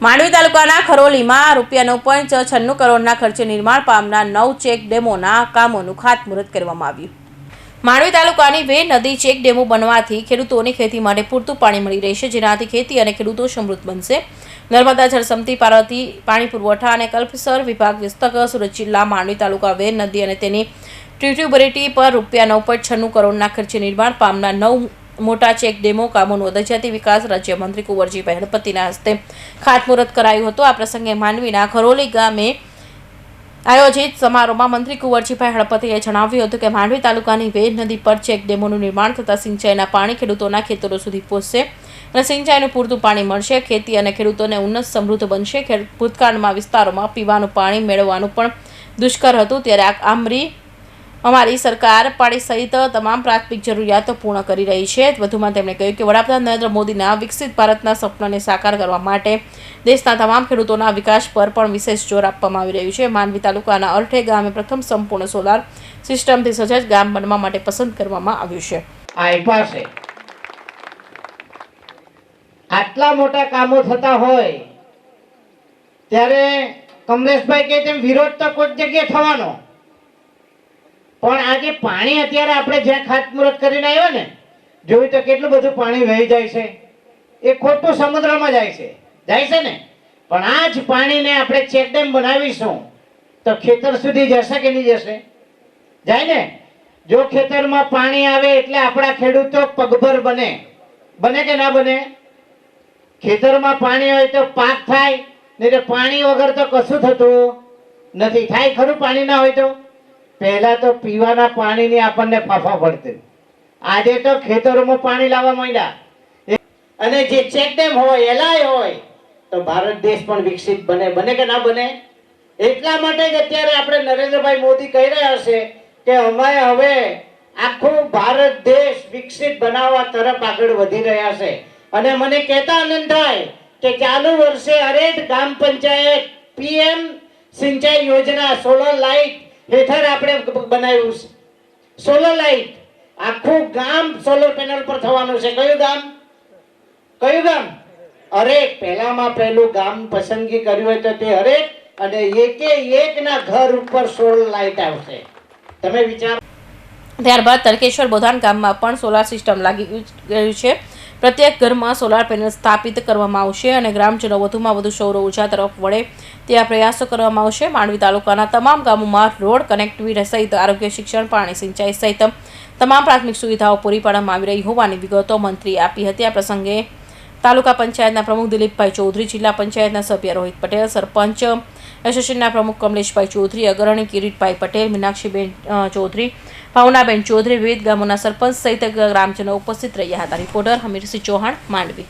માંડવી તાલુકાના ખરોલીમાં ₹9.96 કરોડના ખર્ચે નિર્માણ પામનાર 9 ચેક ડેમોના કામોનું ખાતમુહૂર્ત કરવામાં આવ્યું। માંડવી તાલુકાની વેર નદી ચેક ડેમો બનવાથી ખેડૂતોને ખેતી માટે પૂરતું પાણી મળી રહેશે, જેનાથી ખેતી અને ખેડૂતો સમૃદ્ધ બનશે। નર્મદા જળસમતી પાર્વતી પાણી પુરવઠા અને કલ્પસર વિભાગ વિસ્તક સુરત જિલ્લા માંડવી તાલુકા વેર નદી અને તેની ટ્યુબ્યુબિલિટી પર ₹9.96 કરોડના ખર્ચે નિર્માણ પામનાર 9 મોટા ચેક ડેમો કામોનું અધોગતિ વિકાસ રાજ્યમંત્રી કુંવરજીભાઈ હળપતિના હસ્તે ખાતમુહૂર્ત કરાયું હતું। આ પ્રસંગે માંડવીના ખરોલી ગામે આયોજિત સમારોહમાં મંત્રી કુંવરજીભાઈ હળપતિએ જણાવ્યું હતું કે માંડવી તાલુકાની વેર નદી પર ચેક ડેમોનું નિર્માણ થતાં સિંચાઈના પાણી ખેડૂતોના ખેતરો સુધી પહોંચશે અને સિંચાઈનું પૂરતું પાણી મળશે। ખેતી અને ખેડૂતોને ઉન્નત સમૃદ્ધ બનશે। ભૂતકાળમાં વિસ્તારોમાં પીવાનું પાણી મેળવવાનું પણ દુષ્કર હતું, ત્યારે અમારી સરકાર પાણી સહિત તમામ પ્રાથમિક જરૂરિયાતો પૂર્ણ કરી રહી છે। વધુમાં તેમણે કહ્યું કે વડાપ્રધાન નરેન્દ્ર મોદીના વિકસિત ભારતના સપનાને સાકાર કરવા માટે દેશના તમામ ખેડૂતોના વિકાસ પર પણ વિશેષ જોર આપવામાં આવી રહ્યું છે। માંડવી તાલુકાના અરઠે ગામે પ્રથમ સંપૂર્ણ સોલાર સિસ્ટમથી સજ્જ ગામ બનવા માટે પસંદ કરવામાં આવ્યું છે। આટલા મોટા કામો થતા હોય ત્યારે કમલેશભાઈ કહે તેમ વિરોધ તો કોઈ જગ્યાએ થવાનો, પણ આજે પાણી અત્યારે આપણે જ્યાં ખાતમુહૂર્ત કરીને આવ્યા ને, જોયું તો કેટલું બધું પાણી વહી જાય છે, એ ખોટું સમુદ્રમાં જાય છે ને। પણ આ જ પાણીને આપણે ચેક ડેમ બનાવીશું તો ખેતર સુધી જશે કે નહીં જશે? જાય ને। જો ખેતરમાં પાણી આવે એટલે આપણા ખેડૂતો પગભર બને કે ના બને? ખેતરમાં પાણી હોય તો પાક થાય, નહીં તો પાણી વગર તો કશું થતું નથી। થાય ખરું પાણી ના હોય તો? પહેલા તો પીવાના પાણીની આપણને ફાફા પડતી, આજે તો ખેતરોમાં પાણી લાવવા માંડ્યા। અને જે ચેક ડેમ હોય, એલાય હોય તો ભારત દેશ પણ વિકસિત બને કે ના બને? એટલા માટે જ અત્યારે આપણે નરેન્દ્રભાઈ મોદી કહી રહ્યા છે કે અમે હવે આખું ભારત દેશ વિકસિત બનાવવા તરફ આગળ વધી રહ્યા છે। અને મને કહેતા આનંદ થાય કે ચાલુ વર્ષે હરેક ગ્રામ પંચાયત PM સિંચાઈ યોજના સોલર લાઇટ હેઠળ આપણે બનાવ્યું છે। સોલર લાઇટ આખું ગામ સોલર પેનલ પર થવાનું છે। કયું ગામ? હરેક પહેલામાં પહેલું ગામ પસંદગી કર્યું હોય તો તે હરેક અને એકના ઘર ઉપર સોલર લાઇટ આવશે। તમે વિચાર। ત્યારબાદ તડકેશ્વર બોધાન ગામમાં પણ સોલાર સિસ્ટમ લાગી ગયું છે। પ્રત્યેક ઘરમાં સોલાર પેનલ સ્થાપિત કરવામાં આવશે અને ગ્રામજનો વધુમાં વધુ સૌર ઉર્જા તરફ વળે તેવા પ્રયાસો કરવામાં આવશે। માંડવી તાલુકાના તમામ ગામોમાં રોડ કનેક્ટિવિટી સહિત આરોગ્ય, શિક્ષણ, પાણી, સિંચાઈ સહિત તમામ પ્રાથમિક સુવિધાઓ પૂરી પાડવામાં આવી રહી હોવાની વિગતો મંત્રીએ આપી હતી। આ પ્રસંગે તાલુકા પંચાયતના પ્રમુખ દિલીપભાઈ ચૌધરી, જિલ્લા પંચાયતના સભ્ય રોહિત પટેલ, સરપંચ એસોસિએશનના પ્રમુખ કમલેશભાઈ ચૌધરી, અગ્રણી કિરીટભાઈ પટેલ, મીનાક્ષીબેન ચૌધરી, ભાવનાબેન ચૌધરી, વિવિધ ગામોના સરપંચ સહિત ગ્રામજનો ઉપસ્થિત રહ્યા હતા। રિપોર્ટર હમીરસિંહ ચૌહાણ, માંડવી।